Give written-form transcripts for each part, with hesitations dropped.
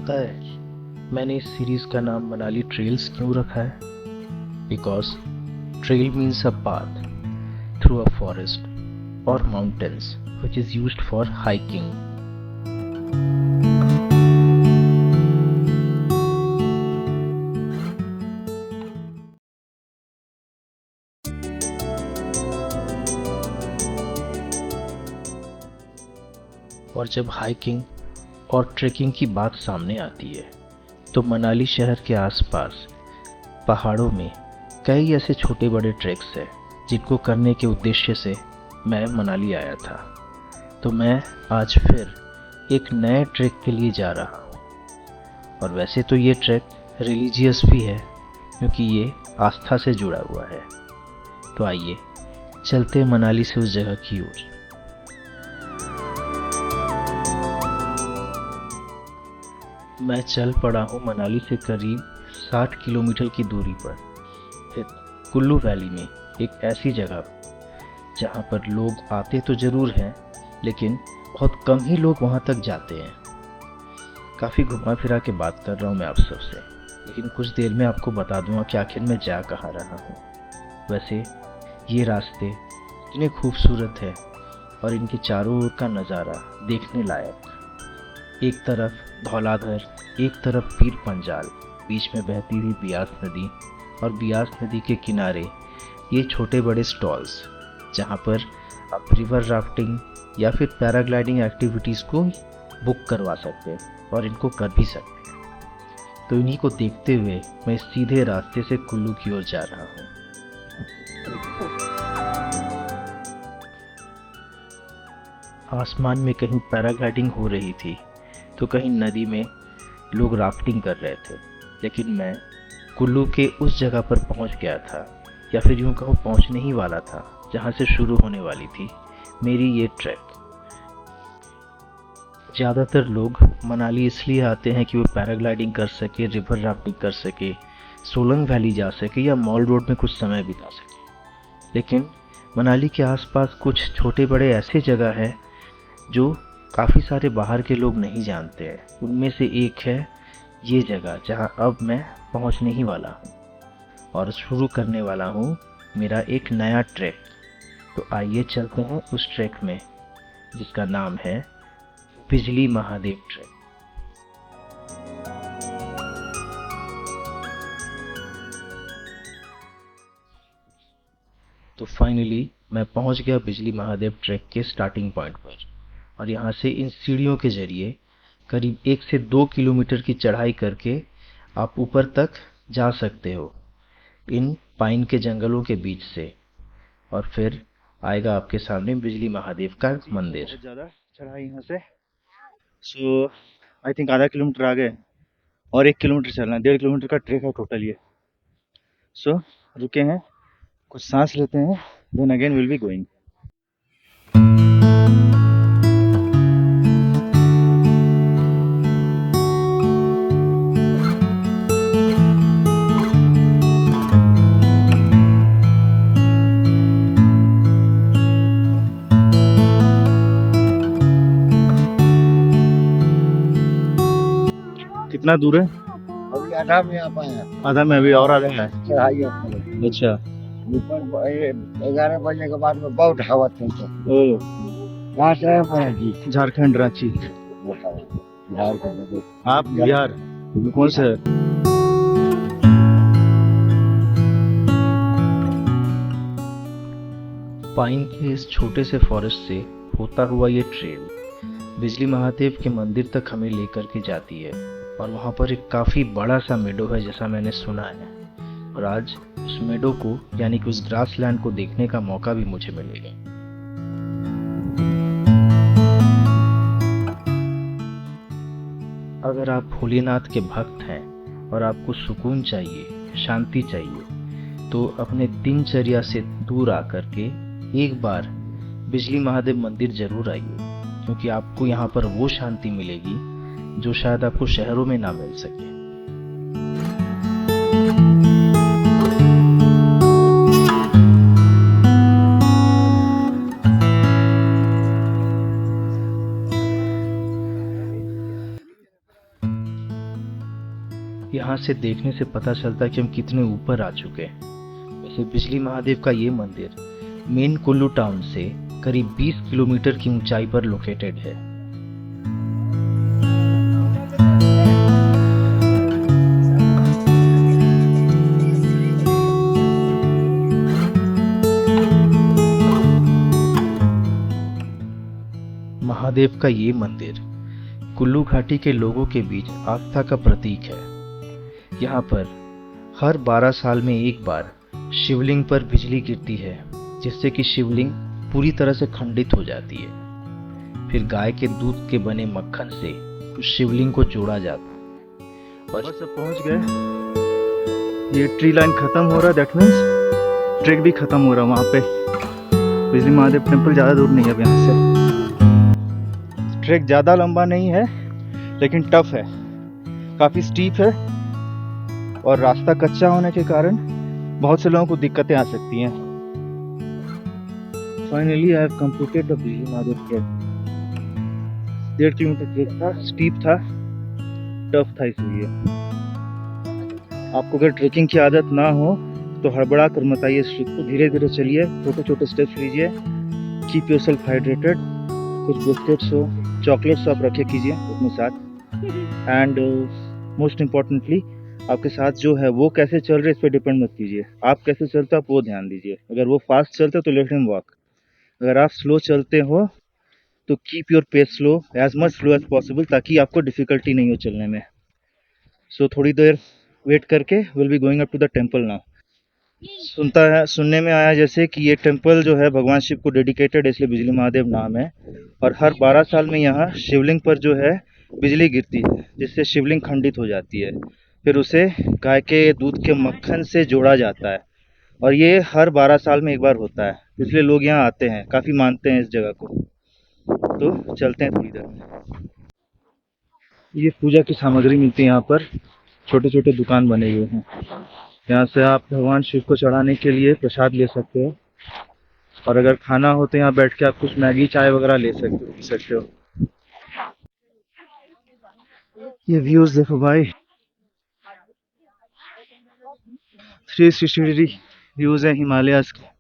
पता है मैंने इस सीरीज का नाम मनाली ट्रेल्स क्यों रखा है? Because trail means a path through a forest और mountains which is used for hiking. और जब हाइकिंग और ट्रेकिंग की बात सामने आती है तो मनाली शहर के आसपास पहाड़ों में कई ऐसे छोटे बड़े ट्रैक्स हैं जिनको करने के उद्देश्य से मैं मनाली आया था। तो मैं आज फिर एक नए ट्रैक के लिए जा रहा हूँ। और वैसे तो ये ट्रैक रिलीजियस भी है क्योंकि ये आस्था से जुड़ा हुआ है। तो आइए चलते हैं मनाली से उस जगह की ओर। मैं चल पड़ा हूँ मनाली से करीब 60 किलोमीटर की दूरी पर कुल्लू वैली में एक ऐसी जगह जहाँ पर लोग आते तो ज़रूर हैं लेकिन बहुत कम ही लोग वहाँ तक जाते हैं। काफ़ी घुमा फिरा के बात कर रहा हूँ मैं आप सबसे, लेकिन कुछ देर में आपको बता दूंगा कि आखिर मैं जा कहाँ रहा हूँ। वैसे ये रास्ते इतने खूबसूरत है और इनके चारों ओर का नज़ारा देखने लायक। एक तरफ धौलाधर, एक तरफ पीर पंजाल, बीच में बहती हुई बियास नदी और बियास नदी के किनारे ये छोटे बड़े स्टॉल्स जहाँ पर आप रिवर राफ्टिंग या फिर पैराग्लाइडिंग एक्टिविटीज़ को बुक करवा सकते हैं और इनको कर भी सकते हैं। तो इन्हीं को देखते हुए मैं सीधे रास्ते से कुल्लू की ओर जा रहा हूँ। आसमान में कहीं पैराग्लाइडिंग हो रही थी तो कहीं नदी में लोग राफ्टिंग कर रहे थे, लेकिन मैं कुल्लू के उस जगह पर पहुंच गया था, या फिर यूं कहो पहुंचने ही वाला था जहां से शुरू होने वाली थी मेरी ये ट्रैक। ज़्यादातर लोग मनाली इसलिए आते हैं कि वो पैराग्लाइडिंग कर सके, रिवर राफ्टिंग कर सके, सोलंग वैली जा सके या मॉल रोड में कुछ समय बिता सके। लेकिन मनाली के आसपास कुछ छोटे बड़े ऐसे जगह हैं जो काफ़ी सारे बाहर के लोग नहीं जानते हैं। उनमें से एक है ये जगह जहां अब मैं पहुंचने ही वाला हूं और शुरू करने वाला हूं मेरा एक नया ट्रैक। तो आइए चलते हैं उस ट्रैक में जिसका नाम है बिजली महादेव ट्रैक। तो फाइनली मैं पहुंच गया बिजली महादेव ट्रैक के स्टार्टिंग पॉइंट पर, और यहाँ से इन सीढ़ियों के जरिए करीब 1 से 2 किलोमीटर की चढ़ाई करके आप ऊपर तक जा सकते हो इन पाइन के जंगलों के बीच से, और फिर आएगा आपके सामने बिजली महादेव का मंदिर। बहुत ज़्यादा चढ़ाई यहाँ से, सो आई थिंक आधा किलोमीटर आ गए और 1 किलोमीटर चलना है। 1.5 किलोमीटर का ट्रैक है टोटल ये। सो रुके हैं, कुछ सांस लेते हैं, then again will be going. कितना दूर है? अभी आधा में आ पाया, आधा में, अभी और आधा है। चढ़ाई है। अच्छा, ऊपर 11 बजने के बाद में बहुत हवा थी। ओ कहाँ से आए हैं जी? झारखंड, रांची। झारखंड। आप बिहार कौन से? पाइन के इस छोटे से फॉरेस्ट से होता हुआ ये ट्रेल बिजली महादेव के मंदिर तक हमें लेकर के जाती है, और वहाँ पर एक काफ़ी बड़ा सा मेडो है जैसा मैंने सुना है। और आज उस मेडो को यानी कि उस ग्रास लैंड को देखने का मौका भी मुझे मिलेगा। अगर आप भोलेनाथ के भक्त हैं और आपको सुकून चाहिए, शांति चाहिए, तो अपने दिनचर्या से दूर आकर के एक बार बिजली महादेव मंदिर जरूर आइए, क्योंकि आपको यहाँ पर वो शांति मिलेगी जो शायद आपको शहरों में ना मिल सके। यहाँ से देखने से पता चलता है कि हम कितने ऊपर आ चुके हैं। वैसे बिजली महादेव का ये मंदिर मेन कुल्लू टाउन से करीब 20 किलोमीटर की ऊंचाई पर लोकेटेड है। महादेव का ये मंदिर कुल्लू घाटी के लोगों के बीच आस्था का प्रतीक है। यहाँ पर हर 12 साल में एक बार शिवलिंग पर बिजली गिरती है, जिससे कि शिवलिंग पूरी तरह से खंडित हो जाती है। फिर गाय के दूध के बने मक्खन से उस शिवलिंग को जोड़ा जाता है। बस अब पहुंच गए। ये ट्री लाइन खत्म हो रहा है, दैट मीन्स ट्रैक भी खत्म हो रहा है। वहाँ पे बिजली महादेव टेम्पल ज़्यादा दूर नहीं है अब यहाँ से। ट्रैक ज़्यादा लंबा नहीं है लेकिन टफ है, काफ़ी स्टीप है और रास्ता कच्चा होने के कारण बहुत से लोगों को दिक्कतें आ सकती हैं। Finally I have completed the बिजली महादेव ट्रैक। 1.5 किलोमीटर ट्रैक था, स्टीप था, टफ था, इसलिए आपको अगर ट्रेकिंग की आदत ना हो तो हड़बड़ा कर मत आइए इस ट्रिप को। धीरे धीरे चलिए, छोटे छोटे स्टेप्स लीजिए। Keep yourself hydrated. कुछ बिस्किट्स हो, चॉकलेट्स आप रखे कीजिए अपने साथ। एंड मोस्ट इम्पॉर्टेंटली आपके साथ जो है वो कैसे चल रहे इस पर डिपेंड मत कीजिए। आप कैसे चलते हो आप वो ध्यान दीजिए। अगर वो फास्ट चलते हो तो लेट हिम वॉक। अगर आप स्लो चलते हो तो keep your pace slow, as much slow as possible, ताकि आपको डिफिकल्टी नहीं हो चलने में। सो थोड़ी देर वेट करके will be going up to the temple now. सुनने में आया जैसे कि ये टेम्पल जो है भगवान शिव को डेडिकेटेड है, इसलिए बिजली महादेव नाम है। और हर 12 साल में यहाँ शिवलिंग पर जो है बिजली गिरती है, जिससे शिवलिंग खंडित हो जाती है। फिर उसे गाय के दूध के मक्खन से जोड़ा जाता है और ये हर 12 साल में एक बार होता है, इसलिए लोग यहाँ आते हैं, काफ़ी मानते हैं इस जगह को। तो चलते हैं थोड़ी देर में। ये पूजा की सामग्री मिलती है यहाँ पर, छोटे छोटे दुकान बने हुए हैं। यहाँ से आप भगवान शिव को चढ़ाने के लिए प्रसाद ले सकते हो, और अगर खाना हो तो यहाँ बैठ के आप कुछ मैगी चाय वगैरह ले सकते हो, पी सकते हो। ये व्यूज देखो भाई, 360 डिग्री व्यूज है हिमालयाज के।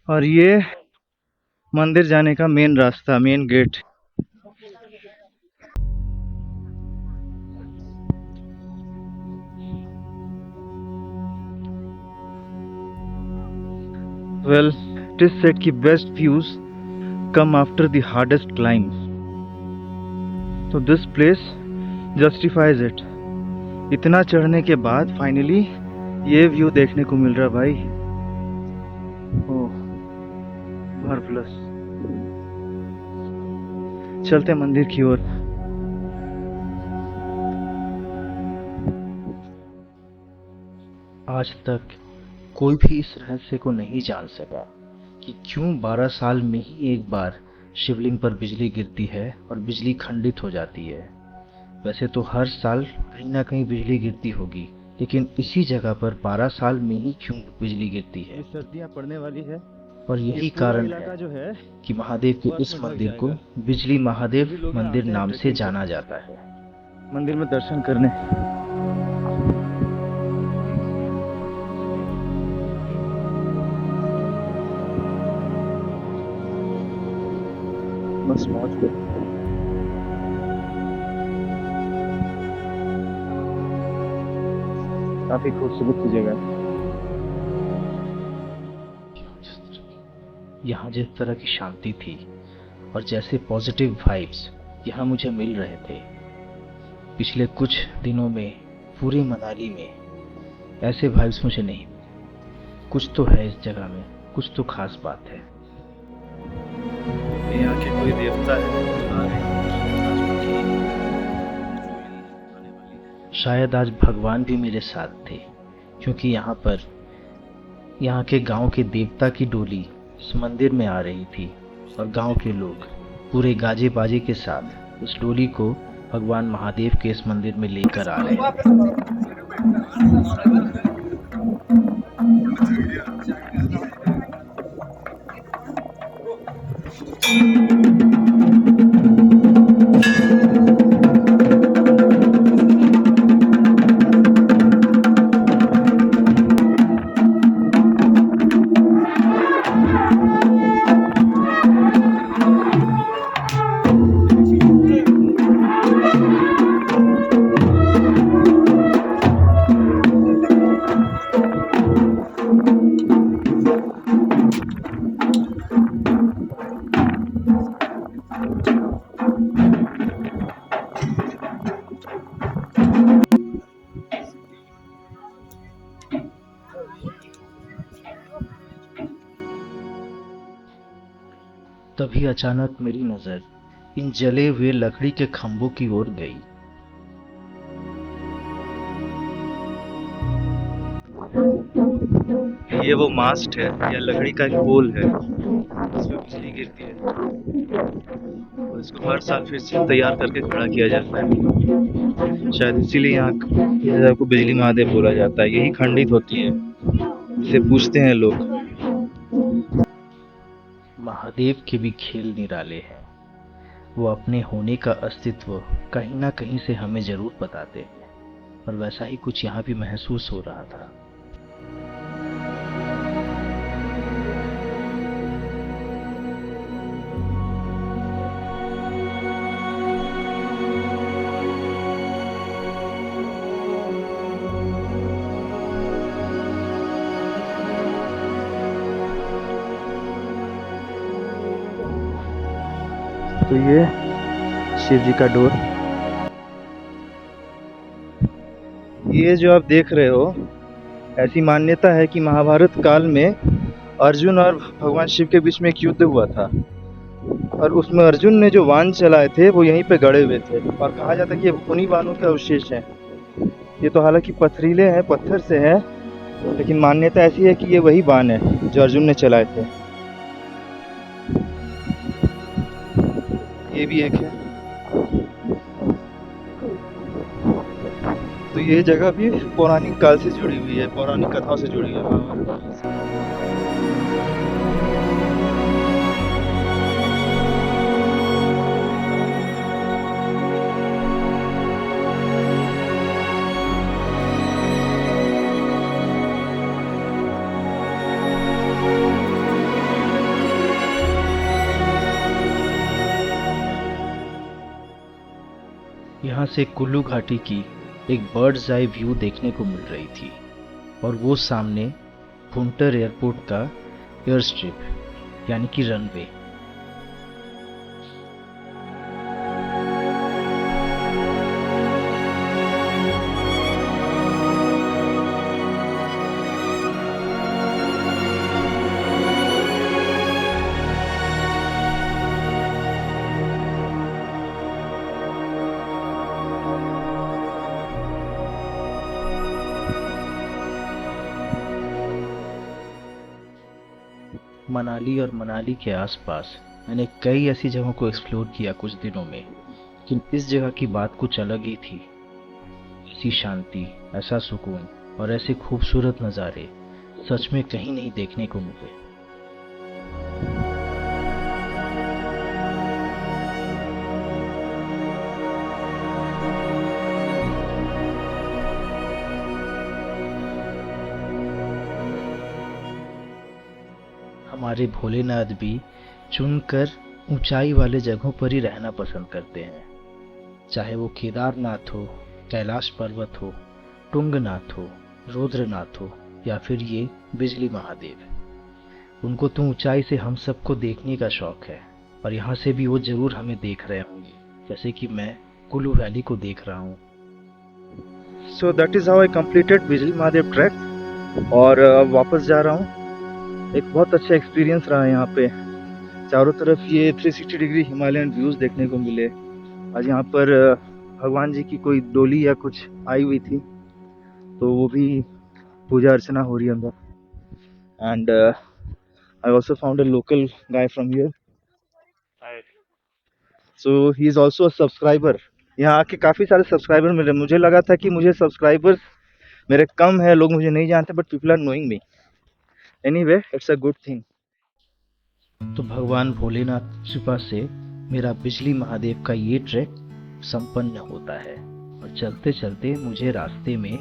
और ये मंदिर जाने का मेन रास्ता, main gate. Well, it is said कि best views come after the hardest climb. So this place justifies it. इतना चढ़ने के बाद फाइनली ये व्यू देखने को मिल रहा है भाई। ओह, मार्वलस। चलते मंदिर की ओर। आज तक कोई भी इस रहस्य को नहीं जान सका कि क्यों 12 साल में ही एक बार शिवलिंग पर बिजली गिरती है और बिजली खंडित हो जाती है। वैसे तो हर साल कहीं ना कहीं बिजली गिरती होगी, लेकिन इसी जगह पर 12 साल में ही क्यों बिजली गिरती है। सर्दियाँ पड़ने वाली है और यही कारण है जो है कि महादेव के इस मंदिर को बिजली महादेव मंदिर नाम से जाना जाता है। मंदिर में दर्शन करने। बस पहुंच गए। काफी खूबसूरत सी जगह है। यहाँ जिस तरह की शांति थी और जैसे पॉजिटिव वाइब्स यहाँ मुझे मिल रहे थे, पिछले कुछ दिनों में पूरे मनाली में ऐसे वाइब्स मुझे नहीं मिले। कुछ तो है इस जगह में, कुछ तो खास बात है। यहाँ के कोई देवता है। शायद आज भगवान भी मेरे साथ थे, क्योंकि यहाँ के गांव के देवता की डोली इस मंदिर में आ रही थी और गांव के लोग पूरे गाजे बाजे के साथ उस डोली को भगवान महादेव के इस मंदिर में लेकर आ रहे हैं। तभी अचानक मेरी नजर इन जले हुए लकड़ी के खंभों की ओर गई। ये वो मास्ट है या लकड़ी का एक पोल है, इसमें बिजली गिरती है और इसको हर साल फिर से तैयार करके खड़ा किया जाता है। शायद इसीलिए यहाँ इस जगह को बिजली महादेव बोला जाता है। यही खंडित होती है, इसे पूछते हैं लोग। महादेव के भी खेल निराले हैं। वो अपने होने का अस्तित्व कहीं ना कहीं से हमें जरूर बताते हैं, और वैसा ही कुछ यहाँ भी महसूस हो रहा था। तो ये शिव जी का डोर, ये जो आप देख रहे हो, ऐसी मान्यता है कि महाभारत काल में अर्जुन और भगवान शिव के बीच में एक युद्ध हुआ था और उसमें अर्जुन ने जो बाण चलाए थे वो यहीं पे गड़े हुए थे और कहा जाता है कि उन्हीं बाणों के अवशेष हैं। ये तो हालांकि पथरीले हैं, पत्थर से हैं, लेकिन मान्यता ऐसी है कि ये वही बाण है जो अर्जुन ने चलाए थे। ये भी एक है। तो ये जगह भी पौराणिक काल से जुड़ी हुई है, पौराणिक कथाओं से जुड़ी हुई है। यहाँ से कुल्लू घाटी की एक बर्ड्स आई व्यू देखने को मिल रही थी, और वो सामने भुंटर एयरपोर्ट का एयर स्ट्रिप यानी कि रनवे। मनाली और मनाली के आसपास मैंने कई ऐसी जगहों को एक्सप्लोर किया कुछ दिनों में, लेकिन इस जगह की बात कुछ अलग ही थी। ऐसी शांति, ऐसा सुकून और ऐसे खूबसूरत नज़ारे सच में कहीं नहीं देखने को मिले। हमारे भोलेनाथ भी चुनकर ऊंचाई वाले जगहों पर ही रहना पसंद करते हैं, चाहे वो केदारनाथ हो, कैलाश पर्वत हो, टुंगनाथ हो, रुद्रनाथ हो या फिर ये बिजली महादेव। उनको तो ऊंचाई से हम सबको देखने का शौक है, और यहाँ से भी वो जरूर हमें देख रहे होंगे, जैसे कि मैं कुल्लू वैली को देख रहा हूँ। So that is how I completed बिजली महादेव ट्रैक, और अब वापस जा रहा हूँ। एक बहुत अच्छा एक्सपीरियंस रहा यहाँ पे। चारों तरफ ये 360 डिग्री हिमालयन व्यूज देखने को मिले। आज यहाँ पर भगवान जी की कोई डोली या कुछ आई हुई थी, तो वो भी पूजा अर्चना हो रही है अंदर। And I also found a local guy from here, so he is also a subscriber. यहाँ आके काफ़ी सारे सब्सक्राइबर मिले। मुझे लगा था कि मुझे सब्सक्राइबर्स मेरे कम है, लोग मुझे नहीं जानते, but people are knowing me. Anyway, it's a good thing. तो भगवान भोलेनाथ की कृपा से मेरा बिजली महादेव का ये ट्रैक संपन्न होता है और चलते चलते मुझे रास्ते में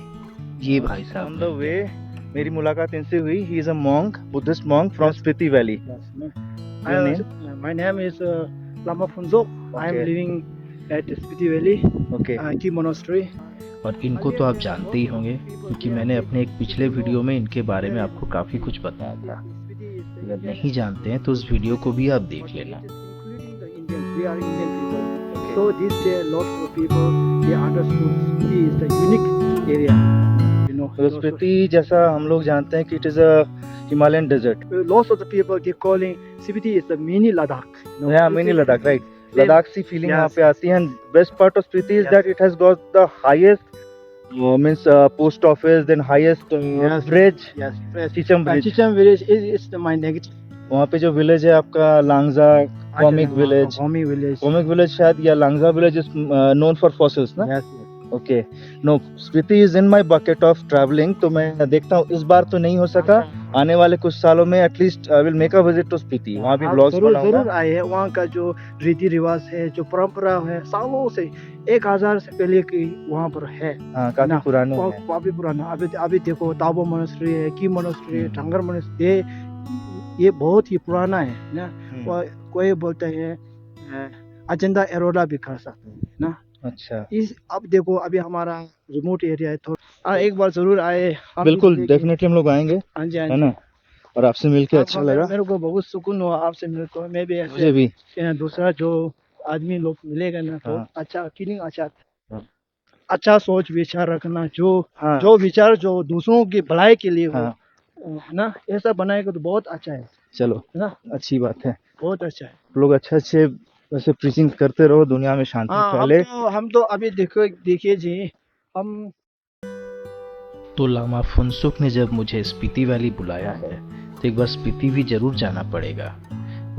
ये भाई साहब ऑन द मिल वे गए। मेरी मुलाकात इनसे हुई. He is a monk, Buddhist monk from Spiti valley. Yes, no. Your I- name? My name is Lama Phunzok. I am Okay. living at Spiti Valley, okay. Key Monastery. और इनको तो आप जानते ही होंगे क्योंकि मैंने अपने एक पिछले वीडियो में इनके बारे में आपको काफ़ी कुछ बताया था. अगर नहीं जानते हैं तो उस वीडियो को भी आप देख लेना. Including the Indians, we are Indian people. So this day, lots of people they understood Spiti is the unique area. You know, तो स्पीति जैसा हम लोग जानते हैं कि it is a Himalayan desert. lots of the people they calling Spiti is the mini Ladakh. You know, Yeah, it mini is- Ladakh, right? Same. Ladakh सी feeling Yes. वहाँ पे आती है. Best part of Spiti is Yes. That it has got the highest means post office, then highest Yes. Bridge, Yes, yes. Chicham bridge. Chicham village is my negative. वहाँ पे जो village है आपका Langza Komic village. Comic village. Komic village शायद या Langza village is known for fossils ना. Yes, yes. Okay. No, Spiti is in my bucket of travelling. तो मैं देखता हूँ इस बार तो नहीं हो सका. आने वाले कुछ सालों में at least I will make a visit to Spiti. वहाँ भी आप ब्लॉग्स जरूर बनाऊंगा. जरूर आए हैं. वहाँ का जो रीति रिवाज है, जो परंपरा है, सालों से 1000 से पहले की वहाँ पर है. हाँ, काफी ना, पुराने हैं. काफी पुराना. अभी देखो ताबो मोनेस्ट्री है, की मोनेस्ट्री है, हम्म. ठंगर मोनेस्ट्री, ये बहुत ही पुराना है ना. कोई बोलते हैं अजेंडा एरोरा भी कर सकते हैं ना. अच्छा, इस अब देखो अभी हमारा रिमोट एरिया है थोड़ा. एक बार जरूर आए. हम बिल्कुल इसलिए कि- डेफिनेटली हम लोग आएंगे, हाँ जी, हाँ है जी. ना. और आपसे मिलके अच्छा लगा. मेरे को बहुत सुकून हुआ आपसे मिलकर. मैं भी मुझे ऐसे भी. दूसरा जो आदमी लोग मिलेगा ना तो हाँ. अच्छा फीलिंग अच्छा हाँ. अच्छा सोच विचार रखना. जो हाँ. जो विचार जो दूसरों की भलाई के लिए हो हाँ. ना, ऐसा बनाएगा तो बहुत अच्छा है चलो, ना. अच्छी बात है. बहुत अच्छा है. लोग अच्छे वैसे प्रीचिंग करते रहो, दुनिया में शांति हाँ, फैले. हम तो अभी देखिए जी, हम तो लामा फुनसुक ने जब मुझे स्पीति वैली बुलाया है तो एक बार स्पीति भी जरूर जाना पड़ेगा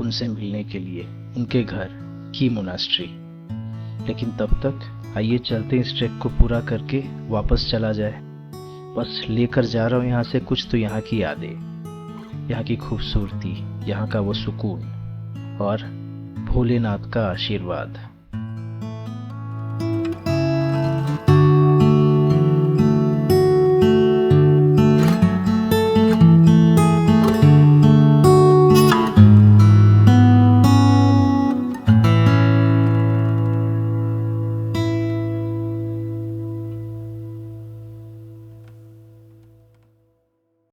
उनसे मिलने के लिए, उनके घर की मोनास्ट्री. लेकिन तब तक आइए चलते इस ट्रैक को पूरा करके वापस चला जाए. बस लेकर जा रहा हूँ यहाँ से कुछ तो यहाँ की यादें, यहाँ की खूबसूरती, यहाँ का वो सुकून और भोलेनाथ का आशीर्वाद.